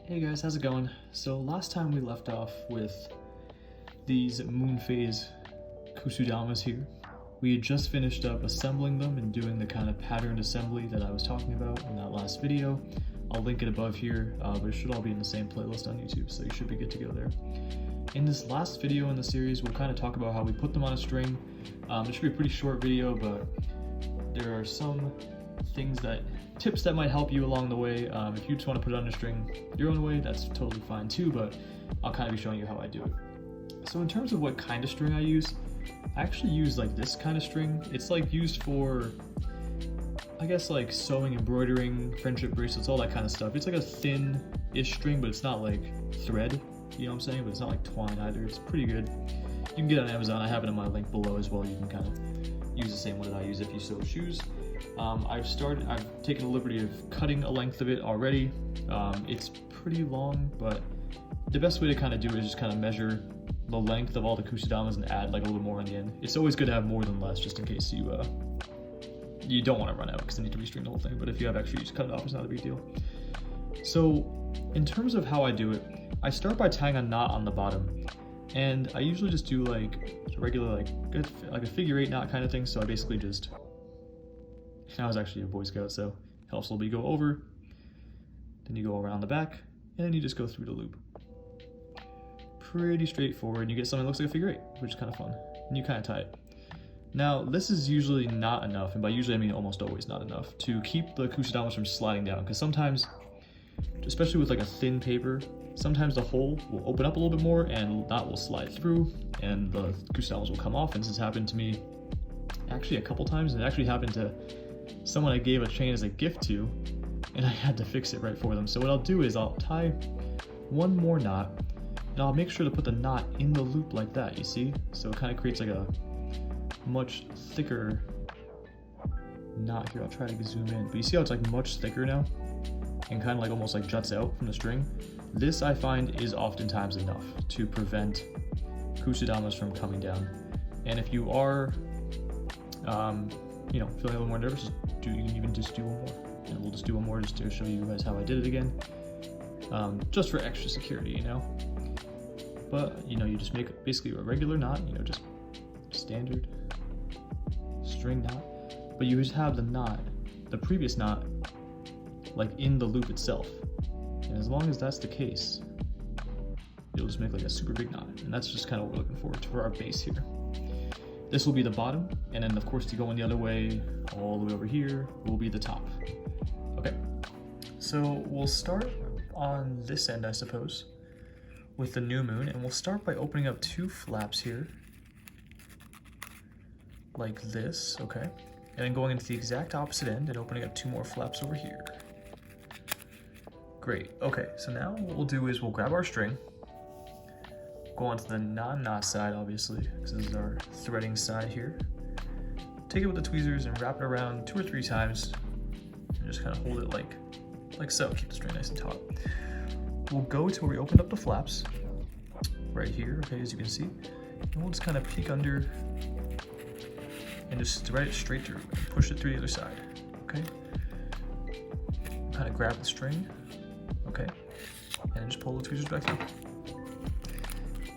Hey guys, how's it going? So last time we left off with these moon phase kusudamas here. We had just finished up assembling them and doing the kind of patterned assembly that I was talking about in that last video. I'll link it above here, but it should all be in the same playlist on YouTube, so you should be good to go there. In this last video in the series, we'll kind of talk about how we put them on a string. It should be a pretty short video, but there are some tips that might help you along the way. If you just want to put it on a string your own way, that's totally fine too, but I'll kind of be showing you how I do it. So in terms of what kind of string I use, I actually use like this kind of string. It's like used for, I guess, like sewing, embroidering, friendship bracelets, all that kind of stuff. It's like a thin-ish string, but it's not like thread, you know what I'm saying? But it's not like twine either. It's pretty good. You can get it on Amazon. I have it in my link below as well. You can kind of use the same one that I use if you sew shoes. I've taken the liberty of cutting a length of it already. It's pretty long, but the best way to kind of do it is just kind of measure the length of all the kusudamas and add like a little more in the end. It's always good to have more than less, just in case you don't want to run out, because then you can restring the whole thing. But if you have extra, you just cut it off. It's not a big deal. So in terms of how I do it, I start by tying a knot on the bottom, and I usually just do like a regular like a figure 8 knot kind of thing. So I basically just, I was actually a Boy Scout, so it helps a little bit. You go over, then you go around the back, and then you just go through the loop. Pretty straightforward. You get something that looks like a figure 8, which is kind of fun, and you kind of tie it. Now, this is usually not enough, and by usually I mean almost always not enough, to keep the kusudamas from sliding down, because sometimes, especially with like a thin paper, sometimes the hole will open up a little bit more and the knot will slide through, and the kusudamas will come off. And this has happened to me actually a couple times, and it actually happened to someone I gave a chain as a gift to, and I had to fix it right for them. So what I'll do is I'll tie one more knot, and I'll make sure to put the knot in the loop like that, you see? So it kind of creates like a much thicker knot here. I'll try to zoom in, but you see how it's like much thicker now and kind of like almost like juts out from the string? This I find is oftentimes enough to prevent kusudamas from coming down. And if you are feeling a little more nervous, you can even just do one more. And we'll just do one more just to show you guys how I did it again. Just for extra security, you know. But, you just make basically a regular knot, just standard string knot. But you just have the knot, the previous knot, like in the loop itself. And as long as that's the case, you'll just make like a super big knot. And that's just kind of what we're looking for our base here. This will be the bottom, and then of course to go in the other way, all the way over here, will be the top. Okay, so we'll start on this end, I suppose, with the new moon, and we'll start by opening up 2 flaps here, like this, okay? And then going into the exact opposite end and opening up 2 more flaps over here. Great, okay, so now what we'll do is we'll grab our string, go onto the non-knot side, obviously, because this is our threading side here. Take it with the tweezers and wrap it around 2 or 3 times, and just kind of hold it like so. Keep the string nice and taut. We'll go to where we opened up the flaps, right here, okay, as you can see, and we'll just kind of peek under and just thread it straight through and push it through the other side, okay? Kind of grab the string, okay, and then just pull the tweezers back through.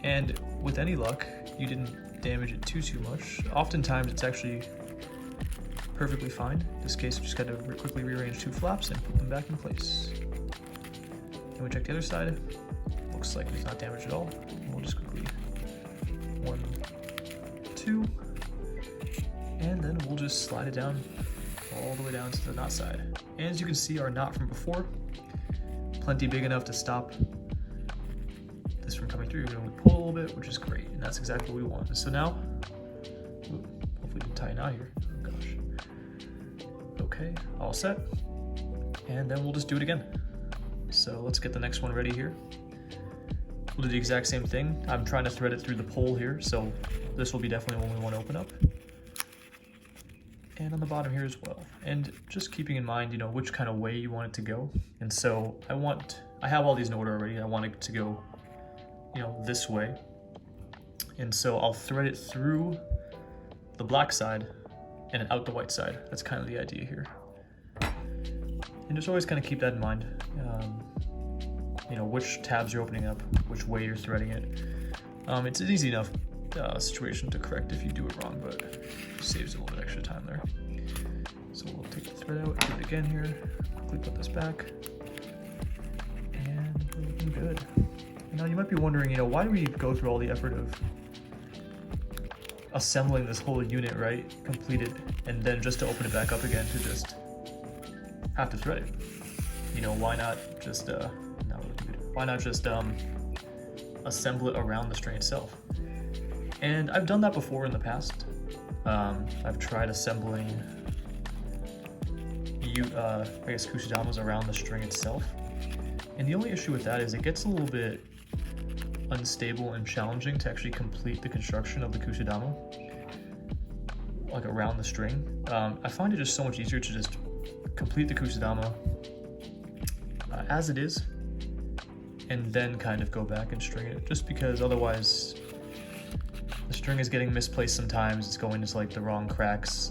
And with any luck, you didn't damage it too much. Oftentimes it's actually perfectly fine. In this case, we just got to quickly rearrange 2 flaps and put them back in place. And we check the other side. Looks like it's not damaged at all. We'll just quickly 1, 2, and then we'll just slide it down all the way down to the knot side. And as you can see, our knot from before, plenty big enough to stop this from coming through. You're going to pull a little bit, which is great, and that's exactly what we want. So now, hopefully we can tie it out here. Oh gosh. Okay, all set. And then we'll just do it again. So let's get the next one ready here. We'll do the exact same thing. I'm trying to thread it through the pole here, so this will be definitely one we want to open up. And on the bottom here as well. And just keeping in mind, which kind of way you want it to go. And so I have all these in order already. I want it to go this way. And so I'll thread it through the black side and out the white side. That's kind of the idea here. And just always kind of keep that in mind. you know, which tabs you're opening up, which way you're threading it. It's an easy enough situation to correct if you do it wrong, but it saves a little bit extra time there. So we'll take the thread out, do it again here, quickly put this back, and we're looking good. Now you might be wondering, you know, why do we go through all the effort of assembling this whole unit, right, completed, and then just to open it back up again to just have to thread it? You know, why not just assemble it around the string itself? And I've done that before in the past. I've tried assembling I guess kusudamas around the string itself, and the only issue with that is it gets a little bit unstable and challenging to actually complete the construction of the kusudama, like around the string. I find it just so much easier to just complete the kusudama as it is, and then kind of go back and string it, just because otherwise the string is getting misplaced sometimes. It's going into like the wrong cracks.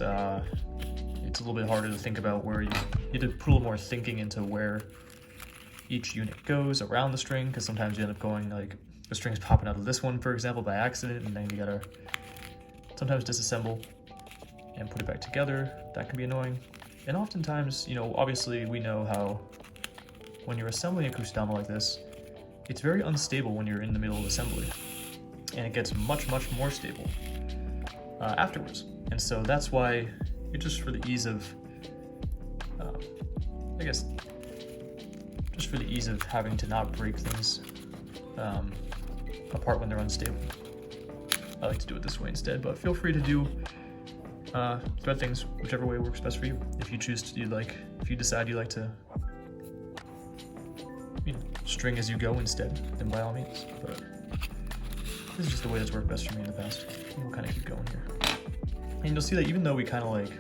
It's a little bit harder to think about where you need to put a little more thinking into where each unit goes around the string, because sometimes you end up going like the string's popping out of this one, for example, by accident, and then you gotta sometimes disassemble and put it back together. That can be annoying. And oftentimes, you know, obviously we know how when you're assembling a kusudama like this, it's very unstable when you're in the middle of assembly, and it gets much more stable afterwards. And so that's why it just for the ease of, I guess, just for the ease of having to not break things apart when they're unstable, I like to do it this way instead. But feel free to do thread things whichever way works best for you. If you choose to do if you decide you like to, you know, string as you go instead, then by all means. But this is just the way that's worked best for me in the past. And we'll kind of keep going here. And you'll see that even though we kind of like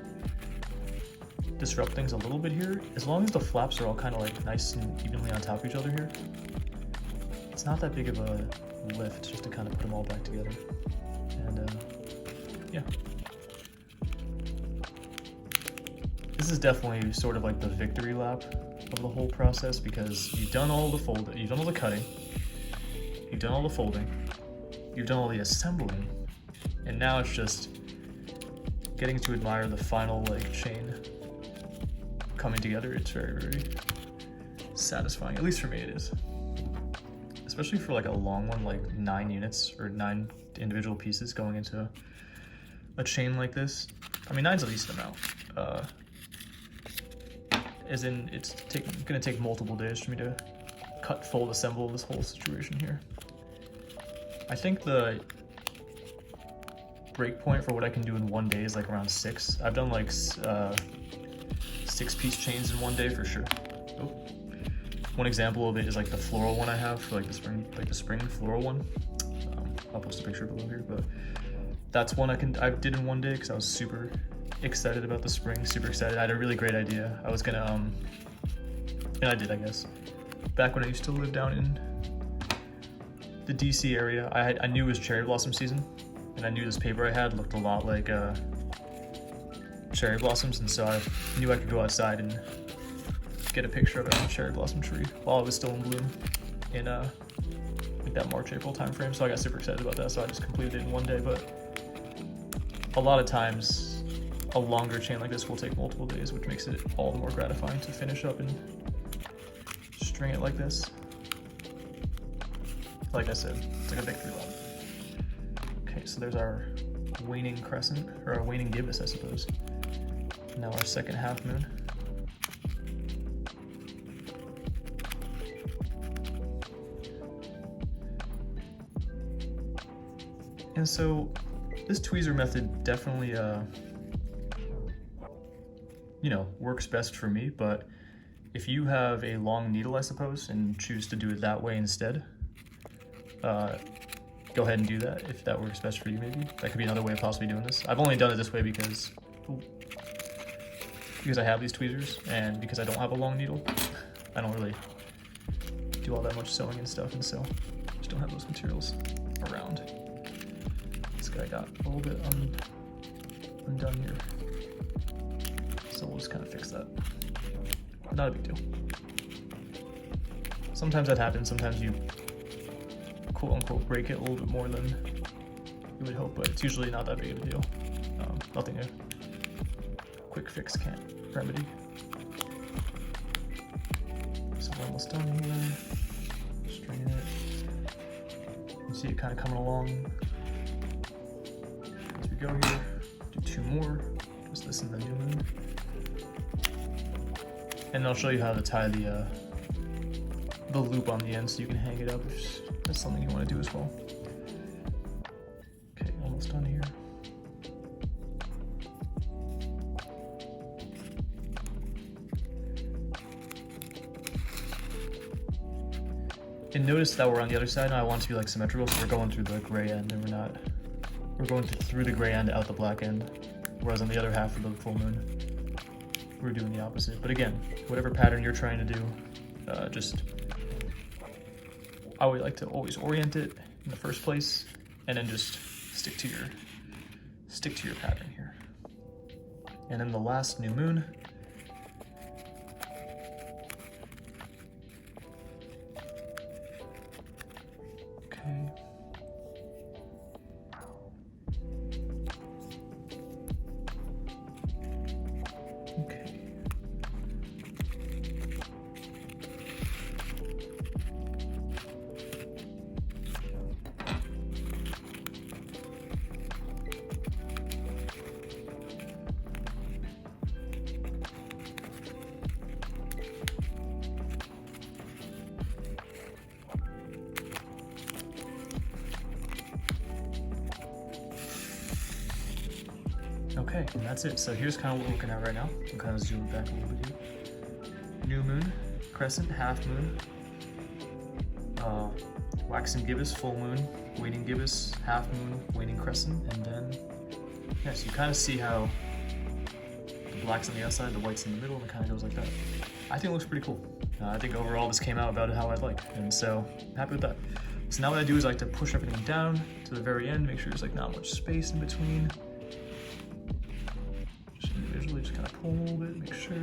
disrupt things a little bit here, as long as the flaps are all kind of like nice and evenly on top of each other here, it's not that big of a lift just to kind of put them all back together. And yeah. This is definitely sort of like the victory lap of the whole process, because you've done all the folding, you've done all the cutting, you've done all the folding, you've done all the assembling, and now it's just getting to admire the final like chain coming together. It's very satisfying, at least for me it is. Especially for like a long one, like 9 units or 9 individual pieces going into a chain like this. I mean, 9's a decent amount. As in, it's gonna take multiple days for me to cut, fold, assemble this whole situation here. I think the break point for what I can do in one day is like around 6. I've done like 6-piece chains in one day for sure. Oh. One example of it is like the floral one I have for like the spring floral one. I'll post a picture below here, but that's one I did in one day because I was super excited about the spring, super excited. I had a really great idea. I was gonna, and I did, I guess. Back when I used to live down in the DC area, I knew it was cherry blossom season, and I knew this paper I had looked a lot like cherry blossoms, and so I knew I could go outside and get a picture of it on a cherry blossom tree while it was still in bloom in like that March, April time frame. So I got super excited about that, so I just completed it in one day. But a lot of times a longer chain like this will take multiple days, which makes it all the more gratifying to finish up and string it like this. Like I said, it's like a victory lap. Okay, so there's our waning crescent, or our waning gibbous, I suppose. Now our second half moon. And so this tweezer method definitely, you know, works best for me, but if you have a long needle, I suppose, and choose to do it that way instead, go ahead and do that if that works best for you. Maybe that could be another way of possibly doing this. I've only done it this way because I have these tweezers, and because I don't have a long needle, I don't really do all that much sewing and stuff, and so I just don't have those materials around. This guy got a little bit undone here, so we'll just kind of fix that. Not a big deal. Sometimes that happens, sometimes you quote unquote break it a little bit more than you would hope, but it's usually not that big of a deal. Nothing a quick fix can't remedy. So we're almost done here. Strain it. You see it kind of coming along. As we go here, do 2 more. Just this and the new moon. And I'll show you how to tie the loop on the end so you can hang it up if that's something you want to do as well. Okay, almost done here. And notice that we're on the other side now. I want it to be like symmetrical, so we're going through the gray end and we're going through the gray end out the black end. Whereas on the other half of the full moon, we're doing the opposite. But again, whatever pattern you're trying to do, I would like to always orient it in the first place and then just stick to your pattern here. And then the last new moon, okay. Okay. Okay, and that's it. So here's kind of what we're looking at right now. I'll kind of zoom it back a little bit here. New moon, crescent, half moon, waxing gibbous, full moon, waning gibbous, half moon, waning crescent, and then, yeah, so you kind of see how the black's on the outside, the white's in the middle, and it kind of goes like that. I think it looks pretty cool. I think overall this came out about how I'd like, and so I'm happy with that. So now what I do is I like to push everything down to the very end, make sure there's like not much space in between. Just kind of pull a little bit, make sure,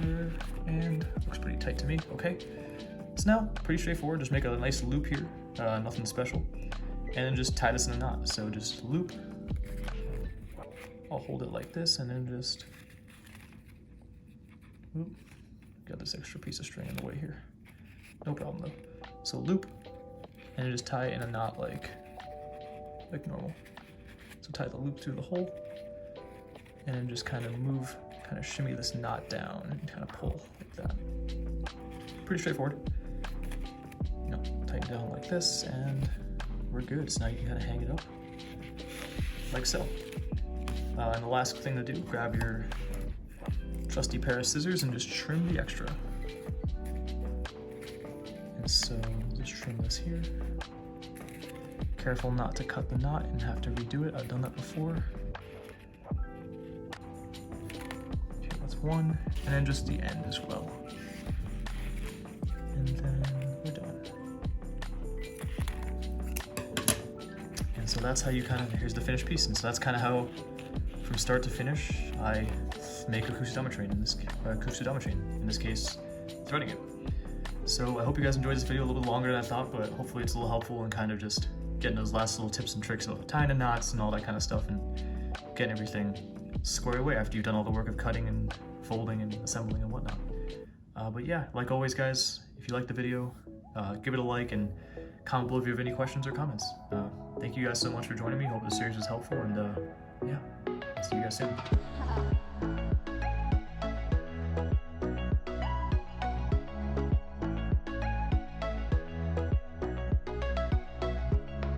and looks pretty tight to me. Okay, so now pretty straightforward. Just make a nice loop here, nothing special, and then just tie this in a knot. So just loop. I'll hold it like this, and then just got this extra piece of string in the way here. No problem though. So loop, and then just tie it in a knot like normal. So tie the loop through the hole, and then just kind of move. Kind of shimmy this knot down and kind of pull like that. Pretty straightforward. Tighten down like this and we're good. So now you can kind of hang it up like so. And the last thing to do, grab your trusty pair of scissors and just trim the extra. And so just trim this here. Careful not to cut the knot and have to redo it. I've done that before. One, and then just the end as well. And then we're done. And so that's how you kind of, here's the finished piece. And so that's kind of how, from start to finish, I make a Kusudama chain, in this case, threading it. So I hope you guys enjoyed this video a little bit longer than I thought, but hopefully it's a little helpful in kind of just getting those last little tips and tricks about tying the knots and all that kind of stuff and getting everything squared away after you've done all the work of cutting and folding and assembling and whatnot. But yeah, like always guys, if you liked the video, give it a like and comment below if you have any questions or comments. Thank you guys so much for joining me. Hope the series was helpful, and yeah, see you guys soon.